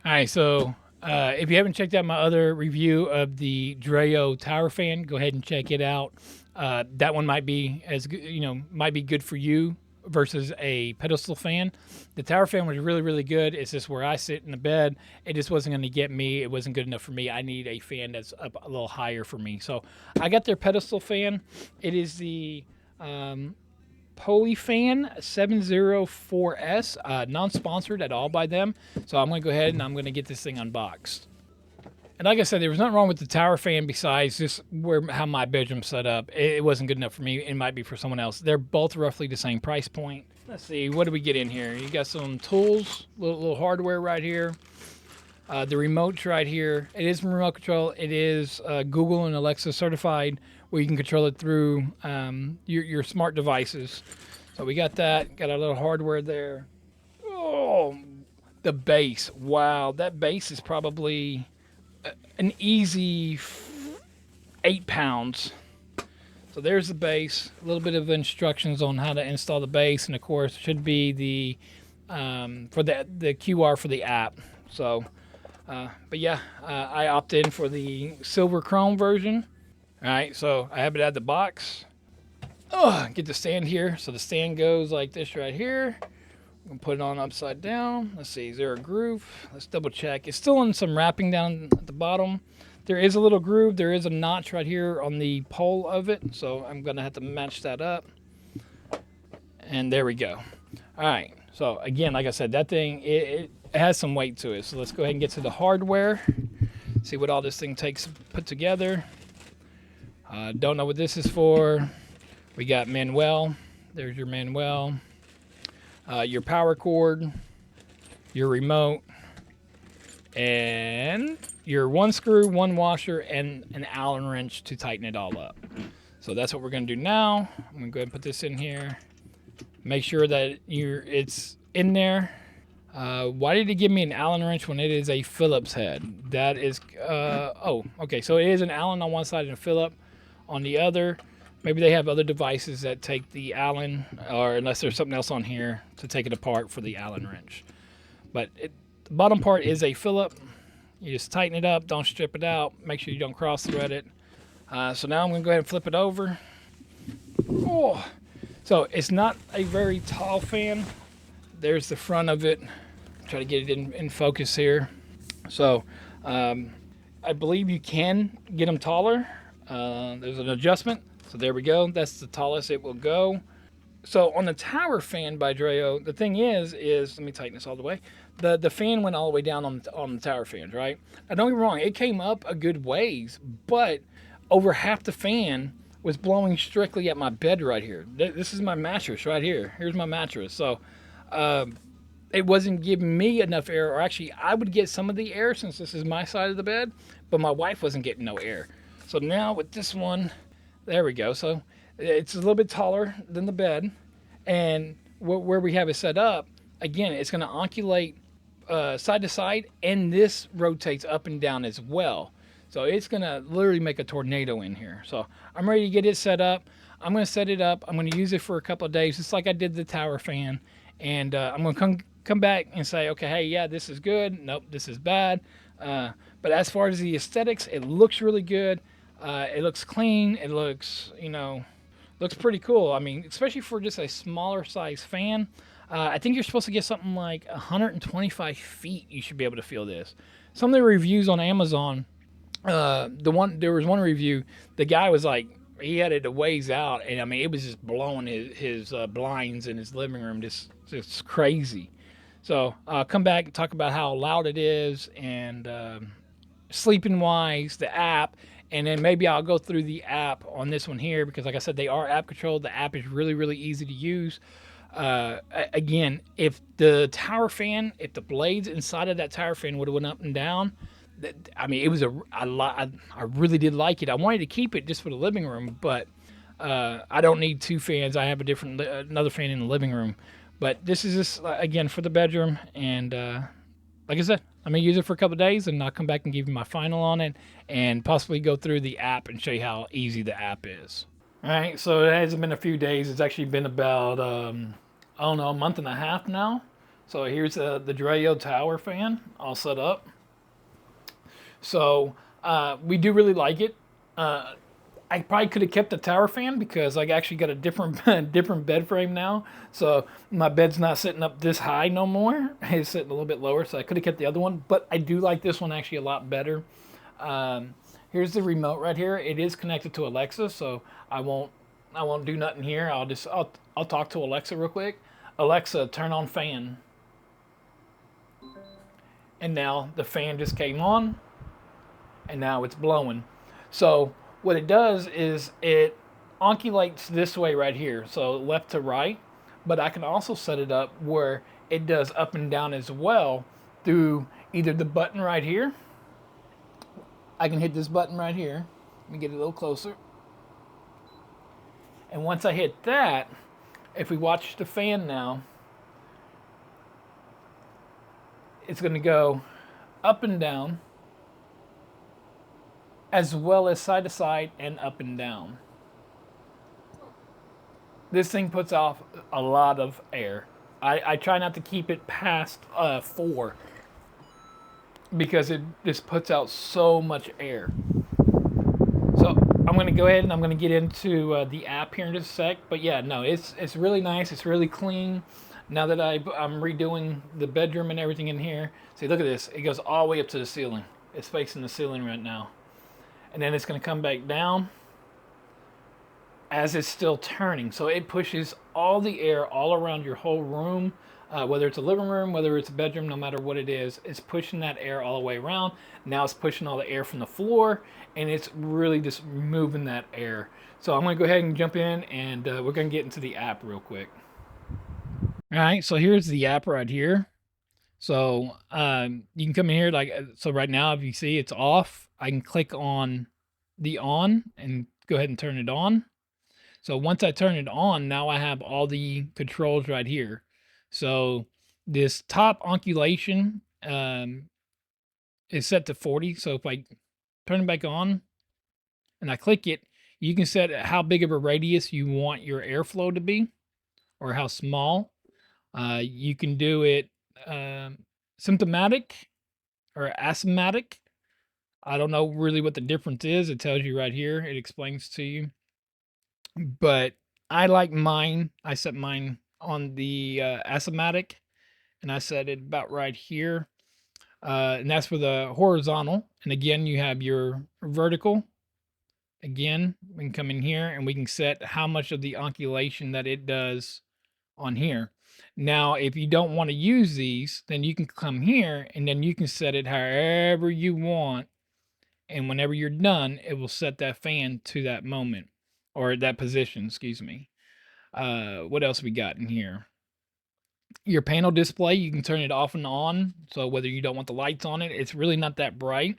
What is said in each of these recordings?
All right, so if you haven't checked out my other review of the Dreo tower fan, go ahead and check it out. That one might be as good, might be good for you versus a pedestal fan. The tower fan was really, really good. It's just where I sit in the bed. It just wasn't going to get me. It wasn't good enough for me. I need a fan that's up a little higher for me. So I got their pedestal fan. It is the Polyfan 704S, non-sponsored at all by them. So I'm going to go ahead and I'm going to get this thing unboxed. And like I said, there was nothing wrong with the tower fan besides just how my bedroom's set up. It wasn't good enough for me. It might be for someone else. They're both roughly the same price point. Let's see, what do we get in here? You got some tools, little hardware right here. The remote's right here. It is remote control. It is Google and Alexa certified, where you can control it through your smart devices. So we got that. Got a little hardware there. Oh, the base. Wow, that base is probably an easy 8 pounds. So there's the base. A little bit of instructions on how to install the base, and of course should be the for the QR for the app. So. But yeah, I opted in for the silver chrome version. All right, so I have it out of the box. Oh, get the stand here. So the stand goes like this right here. I'm gonna put it on upside down. Let's see, is there a groove? Let's double check. It's still in some wrapping down at the bottom. There is a little groove. There is a notch right here on the pole of it. So I'm gonna have to match that up. And there we go. All right, so again, like I said, that thing, it has some weight to it. So let's go ahead and get to the hardware. See what all this thing takes to put together. Don't know what this is for. We got manual. There's your manual. Your power cord. Your remote. And your one screw, one washer, and an Allen wrench to tighten it all up. So that's what we're going to do now. I'm going to go ahead and put this in here. Make sure that it's in there. Why did it give me an Allen wrench when it is a Phillips head? That is, okay. So it is an Allen on one side and a Phillips on the other. Maybe they have other devices that take the Allen, or unless there's something else on here to take it apart for the Allen wrench. But the bottom part is a Phillips. You just tighten it up, don't strip it out. Make sure you don't cross thread it. So now I'm going to go ahead and flip it over. Oh, so it's not a very tall fan. There's the front of it. Try to get it in focus here. So I believe you can get them taller. There's an adjustment. So there we go. That's the tallest it will go. So on the tower fan by Dreo, the thing is let me tighten this all the way. The fan went all the way down on the tower fans, right? Now don't get me wrong, it came up a good ways, but over half the fan was blowing strictly at my bed right here. This is my mattress right here. Here's my mattress. So it wasn't giving me enough air, or actually I would get some of the air since this is my side of the bed, but my wife wasn't getting no air. So now with this one, there we go. So it's a little bit taller than the bed, and where we have it set up, again, it's going to undulate side to side, and this rotates up and down as well. So it's going to literally make a tornado in here. So I'm ready to get it set up. I'm going to set it up. I'm going to use it for a couple of days, just like I did the tower fan. And I'm going to come back and say, okay, hey, yeah, this is good. Nope, this is bad. But as far as the aesthetics, it looks really good. It looks clean. It looks, looks pretty cool. I mean, especially for just a smaller size fan. I think you're supposed to get something like 125 feet. You should be able to feel this. Some of the reviews on Amazon, there was one review. The guy was like, he had it a ways out, and I mean, it was just blowing his blinds in his living room, just crazy. So come back and talk about how loud it is, and sleeping wise, the app, and then maybe I'll go through the app on this one here, because like I said, they are app controlled. The app is really, really easy to use. Again, if the tower fan, if the blades inside of that tower fan would have went up and down, I mean, it was I really did like it. I wanted to keep it just for the living room, but I don't need two fans. I have another fan in the living room, but this is just again for the bedroom. And like I said, I'm gonna use it for a couple of days, and I'll come back and give you my final on it, and possibly go through the app and show you how easy the app is. All right, so it hasn't been a few days. It's actually been about I don't know, a month and a half now. So here's the Dreo tower fan all set up. So we do really like it. I probably could have kept the tower fan because I actually got a different different bed frame now. So my bed's not sitting up this high no more. It's sitting a little bit lower. So I could have kept the other one, but I do like this one actually a lot better. Um, Here's the remote right here. It is connected to Alexa, so I won't do nothing here. I'll talk to Alexa real quick. Alexa, turn on fan. And now the fan just came on, and now it's blowing. So what it does is it onculates this way right here, so left to right. But I can also set it up where it does up and down as well through either the button right here. I can hit this button right here. Let me get it a little closer. And once I hit that, if we watch the fan now, it's going to go up and down, as well as side to side and up and down. This thing puts off a lot of air. I try not to keep it past 4 because it just puts out so much air. So I'm going to go ahead and I'm going to get into the app here in just a sec. But yeah, no, it's really nice. It's really clean. Now that I'm redoing the bedroom and everything in here, see, look at this. It goes all the way up to the ceiling. It's facing the ceiling right now. And then it's going to come back down as it's still turning. So it pushes all the air all around your whole room, whether it's a living room, whether it's a bedroom, no matter what it is, it's pushing that air all the way around. Now it's pushing all the air from the floor, and it's really just moving that air. So I'm going to go ahead and jump in, and we're going to get into the app real quick. All right, so here's the app right here. So you can come in here, like, so right now, if you see it's off, I can click on the on and go ahead and turn it on. So once I turn it on, now I have all the controls right here. So this top onculation is set to 40. So if I turn it back on and I click it, you can set how big of a radius you want your airflow to be or how small. You can do it symptomatic or asymptomatic. I don't know really what the difference is. It tells you right here. It explains to you. But I like mine. I set mine on the asymptomatic, and I set it about right here. And that's for the horizontal. And again, you have your vertical. Again, we can come in here and we can set how much of the onculation that it does on here. Now, if you don't want to use these, then you can come here and then you can set it however you want. And whenever you're done, it will set that fan to that moment or that position, excuse me. What else we got in here? Your panel display, you can turn it off and on. So whether you don't want the lights on it, it's really not that bright.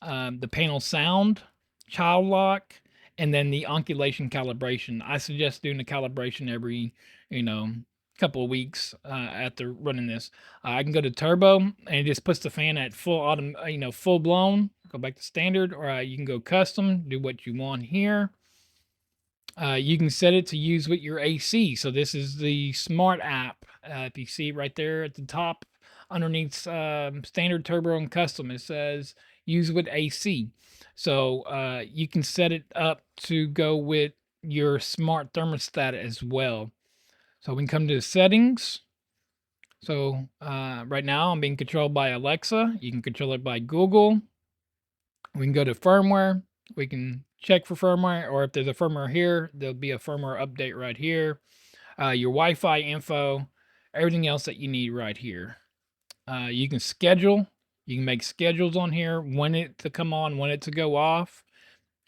The panel sound, child lock, and then the onculation calibration. I suggest doing the calibration every, couple of weeks after running this. I can go to turbo and it just puts the fan at full full blown. Go back to standard, or you can go custom, do what you want here. You can set it to use with your AC. So this is the smart app. If you see right there at the top, underneath standard, turbo, and custom, it says use with AC. So you can set it up to go with your smart thermostat as well. So we can come to settings. So right now I'm being controlled by Alexa. You can control it by Google. We can go to firmware. We can check for firmware, or if there's a firmware here, there'll be a firmware update right here. Your Wi-Fi info, everything else that you need right here. You can schedule. You can make schedules on here, when it to come on, when it to go off.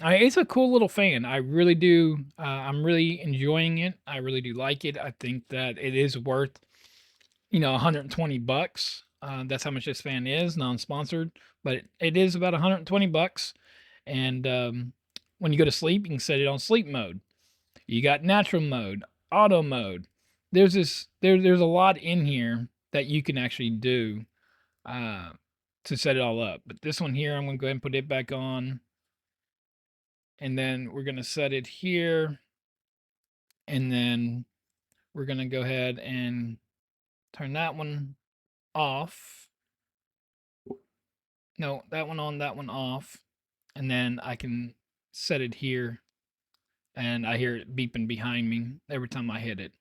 It's a cool little fan. I really do. I'm really enjoying it. I really do like it. I think that it is worth, $120. That's how much this fan is, non-sponsored, but it is about $120. And when you go to sleep, you can set it on sleep mode. You got natural mode, auto mode. There's a lot in here that you can actually do uh, to set it all up. But this one here, I'm gonna go ahead and put it back on, and then we're gonna set it here, and then we're gonna go ahead and turn that one off. No, that one on, that one off. And then I can set it here, and I hear it beeping behind me every time I hit it.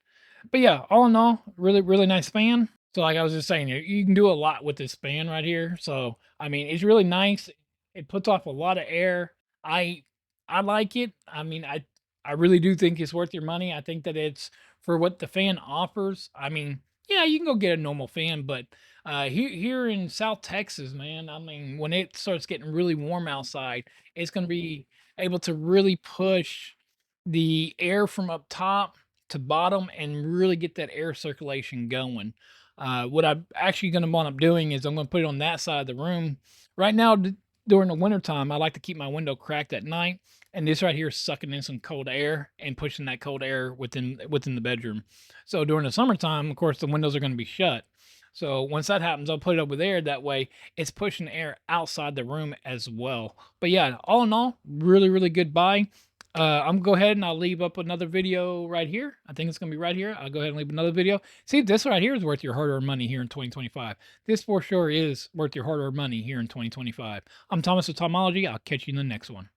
But yeah, all in all, really, really nice fan. So like I was just saying, you can do a lot with this fan right here. So I mean, it's really nice. It puts off a lot of air. I I like it. I mean, I really do think it's worth your money. I think that it's for what the fan offers. I mean, yeah, you can go get a normal fan, but here in South Texas, man, I mean, when it starts getting really warm outside, it's gonna be able to really push the air from up top to bottom and really get that air circulation going. What I'm actually going to wind up doing is I'm going to put it on that side of the room. Right now, during the wintertime, I like to keep my window cracked at night, and this right here is sucking in some cold air and pushing that cold air within the bedroom. So during the summertime, of course, the windows are going to be shut. So once that happens, I'll put it over there. That way, it's pushing air outside the room as well. But yeah, all in all, really, really good buy. I'm gonna go ahead and I'll leave up another video right here. I think it's gonna be right here. I'll go ahead and leave another video. See, this right here is worth your hard-earned money here in 2025. This for sure is worth your hard-earned money here in 2025. I'm Thomas with Tomology. I'll catch you in the next one.